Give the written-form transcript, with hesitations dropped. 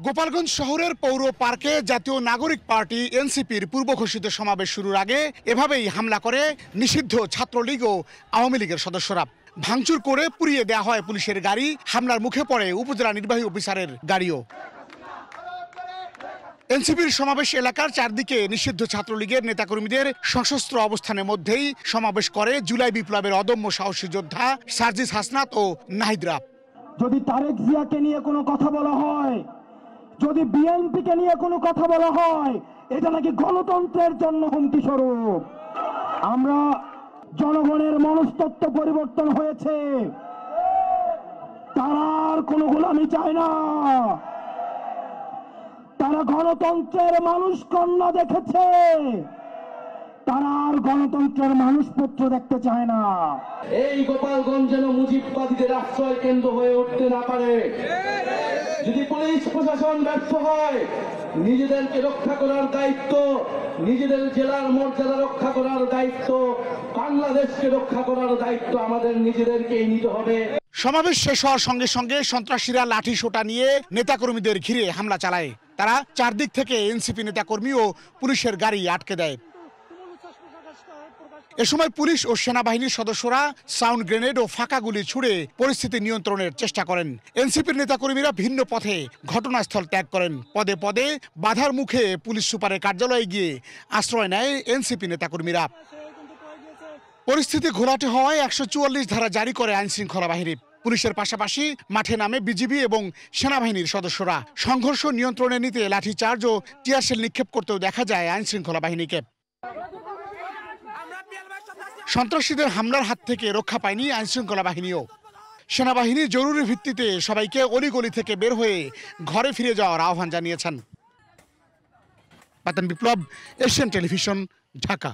গোপালগঞ্জ শহরের পৌর পার্কে জাতীয় নাগরিক পার্টি এনসিপির পূর্ব ঘোষিত সমাবেশ শুরুর আগে এভাবেই হামলা করে নিষিদ্ধ ছাত্রলীগ ও আওয়ামী লীগের সদস্যরা। ভাঙচুর করে পুড়িয়ে দেওয়া হয় পুলিশের গাড়ি, হামলার মুখে পড়ে উপজেলা নির্বাহী অফিসারের গাড়িও। এনসিপির সমাবেশ এলাকার চারদিকে নিষিদ্ধ ছাত্রলীগের নেতাকর্মীদের সশস্ত্র অবস্থানের মধ্যেই সমাবেশ করে জুলাই বিপ্লবের অদম্য সাহসী যোদ্ধা সার্জিস হাসনাত ও নাহিদরা। যদি তারেক জিয়াকে নিয়ে কোনো কথা বলা হয়, যদি বিএনপিকে নিয়ে কোনো কথা বলা হয়, এটা নাকি গণতন্ত্রের জন্য হুমকি স্বরূপ। আমরা জনগণের মনস্তত্ত্ব পরিবর্তন হয়েছে, তারা আর কোনো গোলামি চায় না। তারা গণতন্ত্রের মানুষ কন্যা দেখেছে, তারা আর গণতন্ত্রের মানুষপত্র দেখতে চায় না। এই গোপালগঞ্জ যেন মুজিববাদীদের আশ্রয় কেন্দ্র হয়ে উঠতে না পারে। যদি পুলিশ প্রশাসন ব্যর্থ হয়, নিজেদেরকে রক্ষা করার দায়িত্ব, নিজেদের জেলার মর্যাদা রক্ষা করার দায়িত্ব, বাংলাদেশকে রক্ষা করার দায়িত্ব আমাদের নিজেদেরকেই নিতে হবে। সমাবেশ শেষ হওয়ার সঙ্গে সঙ্গে সন্ত্রাসীরা লাঠি সোটা নিয়ে নেতাকর্মীদের ঘিরে হামলা চালায়। তারা চারদিক থেকে এনসিপি নেতাকর্মী ও পুলিশের গাড়ি আটকে দেয়। এ সময় পুলিশ ও সেনাবাহিনীর সদস্যরা সাউন্ড গ্রেনেড ও ফাঁকা গুলি ছুড়ে পরিস্থিতি নিয়ন্ত্রণের চেষ্টা করেন। এনসিপির নেতাকর্মীরা ভিন্ন পথে ঘটনাস্থল ত্যাগ করেন। পদে পদে বাধার মুখে পুলিশ সুপারের কার্যালয়ে গিয়ে আশ্রয় নেয় এনসিপি নেতাকর্মীরা। পরিস্থিতি ঘোলাটে হওয়ায় 144 ধারা জারি করে আইনশৃঙ্খলা বাহিনী। পুলিশের পাশাপাশি মাঠে নামে বিজিবি এবং সেনাবাহিনীর সদস্যরা। সংঘর্ষ নিয়ন্ত্রণে নিতে লাঠিচার্জ ও টিয়ারশেল নিক্ষেপ করতেও দেখা যায় আইনশৃঙ্খলা বাহিনীকে। সন্ত্রাসীদের হামলার হাত থেকে রক্ষা পায়নি আইনশৃঙ্খলা বাহিনীও। সেনাবাহিনী জরুরি ভিত্তিতে সবাইকে অলিগলি থেকে বের হয়ে ঘরে ফিরে যাওয়ার আহ্বান জানিয়েছেন। পাতান বিপ্লব, এশিয়ান টেলিভিশন, ঢাকা।